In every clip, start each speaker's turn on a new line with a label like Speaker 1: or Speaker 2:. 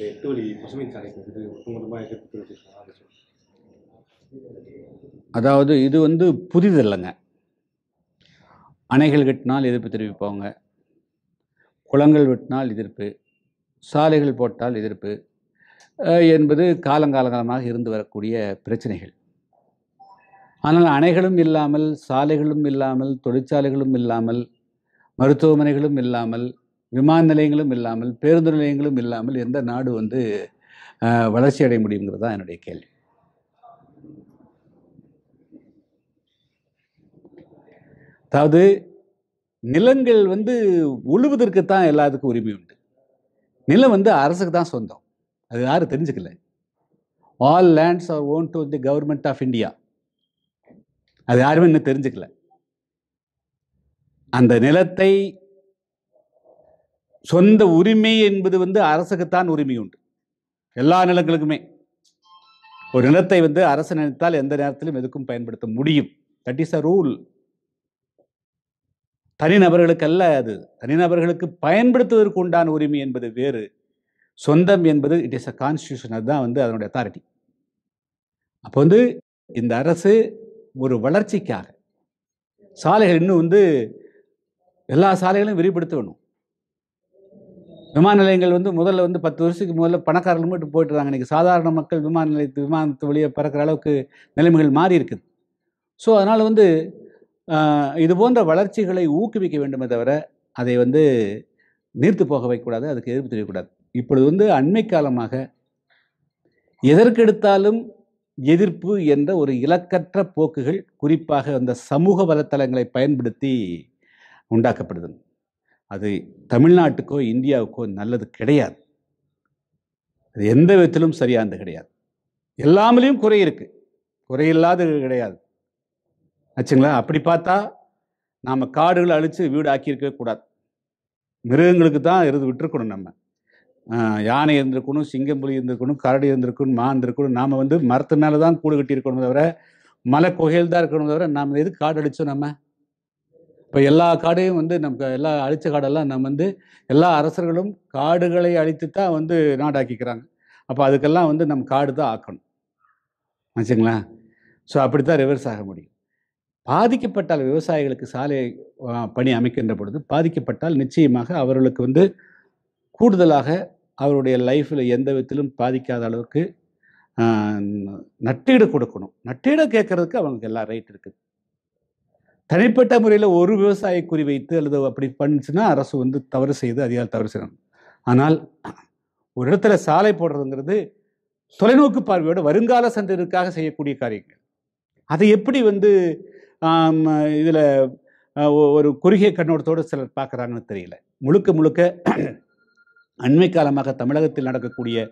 Speaker 1: இந்த 8 வழி பசுமை சாலைக்கு வந்து ஒட்டுமொத்தமாக எதிர்ப்பு தெரிவிச்சிருக்காங்க.
Speaker 2: அதாவது இது வந்து புதிதல்லைங்க. அணைகள் வெட்டினால் எதிர்ப்பு தெரிவிப்பவங்க, குளங்கள் வெட்டினால் எதிர்ப்பு, சாலைகள் போட்டால் எதிர்ப்பு என்பது காலங்காலமாக இருந்து வரக்கூடிய பிரச்சனைகள். ஆனால் அணைகளும் இல்லாமல், சாலைகளும் இல்லாமல், தொழிற்சாலைகளும் இல்லாமல், மருத்துவமனைகளும் இல்லாமல், விமான நிலையங்களும் இல்லாமல், பேருந்து நிலையங்களும் இல்லாமல் எந்த நாடு வந்து வளர்ச்சி அடைய முடியுங்கிறது தான் என்னுடைய கேள்வி. அதாவது நிலங்கள் வந்து உழுவதற்குத்தான் எல்லாத்துக்கும் உரிமை உண்டு. நிலம் வந்து அரசுக்கு தான் சொந்தம். அது யாரும் தெரிஞ்சுக்கல. All lands are own to the government of India. அது யாருமே இன்னும் தெரிஞ்சுக்கல. அந்த நிலத்தை சொந்த உரிமை என்பது வந்து அரசுக்குத்தான் உரிமை உண்டு. எல்லா நிலங்களுக்குமே ஒரு நிலத்தை வந்து அரசு நினைத்தால் எந்த நேரத்திலும் எதுக்கும் பயன்படுத்த முடியும். That is a rule. தனிநபர்களுக்கு அல்ல. அது தனிநபர்களுக்கு பயன்படுத்துவதற்கு உண்டான உரிமை என்பது வேறு. சொந்தம் என்பது இட் இஸ் அ கான்ஸ்டியூஷன். அதுதான் வந்து அதனுடைய அத்தாரிட்டி. அப்போ வந்து இந்த அரசு ஒரு வளர்ச்சிக்காக சாலைகள் இன்னும் வந்து எல்லா சாலைகளையும் விரிவுபடுத்த வேணும். விமான நிலையங்கள் வந்து முதல்ல வந்து 10 வருஷத்துக்கு முதல்ல பணக்காரர்கள் மட்டும் போயிட்டு இருக்காங்க. இன்னைக்கு சாதாரண மக்கள் விமானத்து வழியே பறக்கிற அளவுக்கு நிலைமைகள் மாறி இருக்குது. ஸோ அதனால் வந்து இது போன்ற வளர்ச்சிகளை ஊக்குவிக்க வேண்டுமே தவிர அதை வந்து நீர்த்து போக வைக்கக்கூடாது, அதுக்கு எதிர்ப்பு தெரியக்கூடாது. இப்பொழுது வந்து அண்மை காலமாக எதற்கெடுத்தாலும் எதிர்ப்பு என்ற ஒரு இலக்கற்ற போக்குகள் குறிப்பாக அந்த சமூக வலைத்தளங்களை பயன்படுத்தி உண்டாக்கப்படுது. அது தமிழ்நாட்டுக்கோ இந்தியாவுக்கோ நல்லது கிடையாது. அது எந்த விதத்திலும் சரியானது கிடையாது. எல்லாமேலையும் குறை இருக்கு, குறையில்லாதது கிடையாது ஆச்சுங்களா. அப்படி பார்த்தா நாம் காடுகளை அழித்து வீடு ஆக்கியிருக்கவே கூடாது. மிருகங்களுக்கு தான் இருந்து விட்டுருக்கணும். நம்ம யானை இருந்திருக்கணும், சிங்கம்புலி இருந்திருக்கணும், கரடி இருந்திருக்கணும், மான் இருந்திருக்கணும். நாம் வந்து மரத்து மேலே தான் கூடு கட்டி இருக்கணும் தவிர மலை குகையில் தான் இருக்கணும் தவிர நாம் எது காடு அழித்தோம்? நம்ம இப்போ எல்லா காடையும் வந்து நமக்கு எல்லா அழித்த காடெல்லாம் நம்ம வந்து எல்லா அரசர்களும் காடுகளை அழித்து தான் வந்து நாடாக்கிக்கிறாங்க. அப்போ அதுக்கெல்லாம் வந்து நம்ம காடு தான் ஆக்கணும் ஆச்சுங்களா. ஸோ அப்படி தான் ரிவர்ஸ் ஆக முடியும். பாதிக்கப்பட்டால் விவசாயிகளுக்கு சாலை பணி அமைக்கின்ற பொழுது பாதிக்கப்பட்டால் நிச்சயமாக அவர்களுக்கு வந்து கூடுதலாக அவருடைய லைஃப்பில் எந்த விதத்திலும் பாதிக்காத அளவுக்கு நட்டீடு கொடுக்கணும். நட்டீடு கேட்கறதுக்கு அவங்களுக்கு எல்லா ரைட் இருக்குது. தனிப்பட்ட முறையில் ஒரு விவசாயி குறிவைத்து அல்லது அப்படி பண்ணுச்சுன்னா அரசு வந்து தவறு செய்து அதிகாரம் தவறு செய்யணும். ஆனால் ஒரு இடத்துல சாலை போடுறதுங்கிறது தொலைநோக்கு பார்வையோடு வருங்கால சந்ததிற்காக செய்யக்கூடிய காரியங்கள். அதை எப்படி வந்து இதில் ஒரு குறுகிய கண்ணோட்டத்தோடு சிலர் பார்க்குறாங்கன்னு தெரியல. முழுக்க முழுக்க அண்மை காலமாக தமிழகத்தில் நடக்கக்கூடிய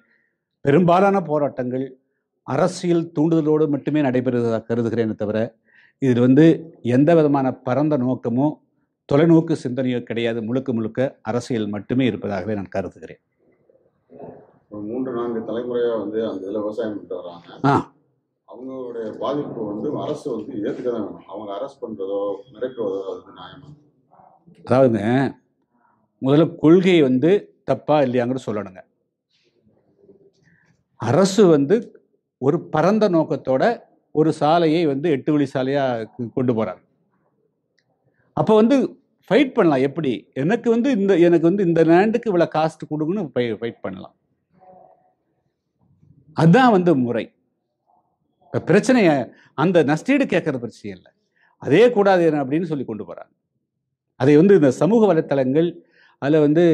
Speaker 2: பெரும்பாலான போராட்டங்கள் அரசியல் தூண்டுதலோடு மட்டுமே நடைபெறுவதாக கருதுகிறேன்னு தவிர இதில் வந்து எந்த விதமான பரந்த நோக்கமோ தொலைநோக்கு சிந்தனையோ கிடையாது. முழுக்க முழுக்க அரசியல் மட்டுமே இருப்பதாகவே நான் கருதுகிறேன்.
Speaker 3: 3-4 தலைமுறையாக வந்து அந்த இதில் விவசாயம் பண்ணிட்டு வராங்க. அவங்களுடைய பாதிப்பு வந்து அரசு வந்து ஏற்றுக்க தான் வேணும். அவங்க அரெஸ்ட் பண்ணுறதோ மிரட்டுவதோ அதுக்கு நியாயமா?
Speaker 2: அதாவதுங்க, முதல்ல கொள்கை வந்து தப்பா இல்லையாங்கிற சொல்லணுங்க. அரசு வந்து ஒரு பரந்த நோக்கத்தோட ஒரு சாலையை வந்து 8 வழி சாலையாக கொண்டு போகிறாங்க. அப்போ வந்து ஃபைட் பண்ணலாம். எப்படி எனக்கு வந்து இந்த லேண்டுக்கு இவ்வளோ காஸ்ட் கொடுங்கன்னு ஃபைட் பண்ணலாம். அதுதான் வந்து முறை. பிரச்சனையை அந்த நஷ்டீடு கேட்கற பிரச்சனை இல்லை, அதே கூடாது அப்படின்னு சொல்லி கொண்டு போகிறாங்க. அதை வந்து இந்த சமூக வலைத்தளங்கள் அதில் வந்து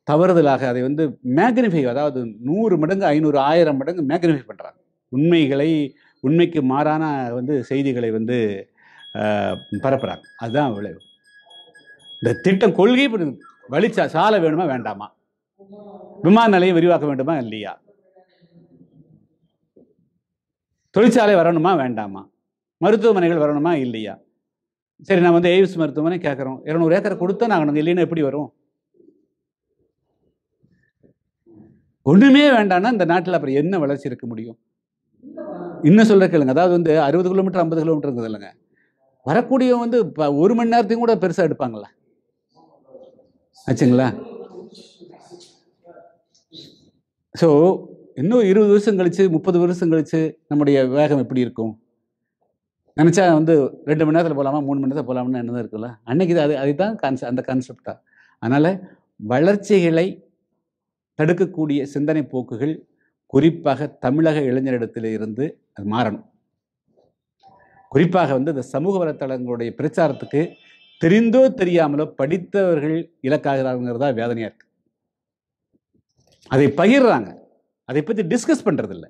Speaker 2: தவறுதலாக அதை வந்து மேக்னிஃபை, அதாவது 100 மடங்கு 500 1000 மடங்கு மேக்னிஃபை பண்ணுறாங்க. உண்மைக்கு மாறான வந்து செய்திகளை வந்து பரப்புகிறாங்க. அதுதான் விளைவு. இந்த திட்டம் கொள்கை வழிச்சா சாலை வேணுமா வேண்டாமா, விமான நிலையம் விரிவாக்க வேண்டுமா இல்லையா, தொழிற்சாலை வரணுமா வேண்டாமா, மருத்துவமனைகள் வரணுமா இல்லையா. சரி, நான் வந்து எய்ம்ஸ் மருத்துவமனை கேட்குறோம், 200 ஏக்கர் கொடுத்தா நாங்கள் இல்லைன்னா எப்படி வரும்? ஒன்றுமே வேண்டாம்னா இந்த நாட்டில் அப்புறம் என்ன வளர்ச்சி இருக்க முடியும்? இன்னும் சொல்ற கேளுங்க, அதாவது வந்து 60 கிலோமீட்டர் 50 கிலோமீட்டர் இருக்குது இல்லைங்க, வரக்கூடிய வந்து 1 மணி நேரத்தையும் கூட பெருசாக எடுப்பாங்களா ஆச்சுங்களா. ஸோ இன்னும் 20 வருஷம் கழிச்சு 30 வருஷம் கழிச்சு நம்முடைய வேகம் எப்படி இருக்கும்? நினச்சா 2 மணி நேரத்தில் போகலாமா 3 மணி நேரத்தில் போகலாம்னு என்னதான் இருக்குல்ல. அன்னைக்கு இது அதுதான் அந்த கான்செப்ட் தான். அதனால் வளர்ச்சிகளை தடுக்கக்கூடிய சிந்தனை போக்குகள் குறிப்பாக தமிழக இளைஞரிடத்தில் இருந்து அது மாறணும். குறிப்பாக இந்த சமூக வலைத்தளங்களுடைய பிரச்சாரத்துக்கு தெரிந்தோ தெரியாமலோ படித்தவர்கள் இலக்காகிறாங்கிறதா வேதனையாக இருக்கு. அதை பகிர்றாங்க, அதை பற்றி டிஸ்கஸ் பண்ணுறதில்ல.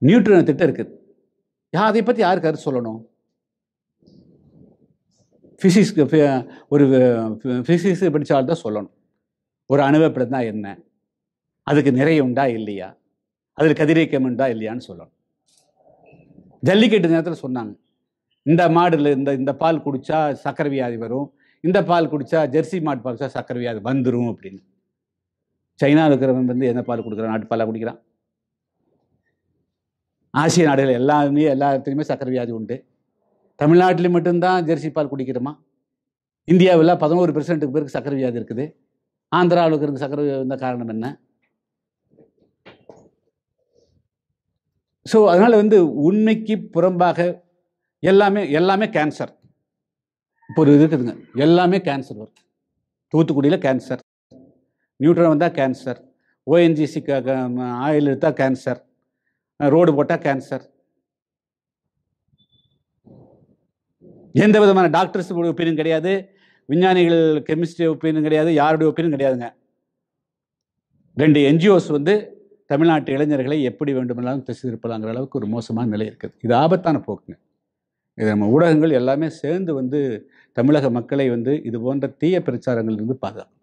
Speaker 2: நியூட்டன் திட்டம் இருக்குது, அதை பற்றி யாருக்கு கருத்து சொல்லணும்? ஃபிசிக்ஸ்க்கு ஒரு ஃபிசிக்ஸ் படித்தால்தான் சொல்லணும். ஒரு அணுவப்படுத்தினா என்ன, அதுக்கு நிறைய உண்டா இல்லையா, அதில் கதிரியக்கம் உண்டா இல்லையான்னு சொல்லணும். ஜல்லிக்கட்டு நேரத்தில் சொன்னாங்க, இந்த மாடுல இந்த பால் குடித்தா சக்கரை வியாதி வரும், இந்த பால் குடித்தா ஜெர்சி மாடு பால் குடித்தா சக்கரை வியாதி வந்துடும் அப்படின்னு. சைனாவில் இருக்கிறவன் என்ன பால் கொடுக்குறான்? நாட்டு பாலாக குடிக்கிறான். ஆசிய நாடுகள் எல்லாத்துலேயுமே சக்கரை வியாதி உண்டு. தமிழ்நாட்டில் மட்டும்தான் ஜெர்சி பால் குடிக்கிறோமா? இந்தியாவில் 11% பேருக்கு சக்கரை வியாதி இருக்குது. ஆந்திராவில் இருக்கிற சக்கரை வியாதி காரணம் என்ன? ஸோ அதனால் உண்மைக்கு புறம்பாக எல்லாமே கேன்சர். இப்போ ஒரு இருக்குதுங்க, எல்லாமே கேன்சர் வரும். தூத்துக்குடியில் கேன்சர், நியூட்ரன் வந்தால் கேன்சர், ஓஎன்ஜிசி ஆயில் எடுத்தால் கேன்சர், ரோடு போட்டால் கேன்சர். எந்த விதமான டாக்டர்ஸ் ஒப்பீனியன் கிடையாது, விஞ்ஞானிகள் கெமிஸ்ட்ரி ஒப்பீனியன் கிடையாது, யாருடைய ஒப்பீனியன் கிடையாதுங்க. 2 NGOs தமிழ்நாட்டு இளைஞர்களை எப்படி வேண்டுமெல்லாம் திசை திருப்பலாங்கிற அளவுக்கு ஒரு மோசமான நிலை இருக்குது. இது ஆபத்தான போக்குங்க. இது நம்ம ஊடகங்கள் எல்லாமே சேர்ந்து தமிழக மக்களை இது போன்ற தீய பிரச்சாரங்களிலிருந்து பாதுகாக்கும்.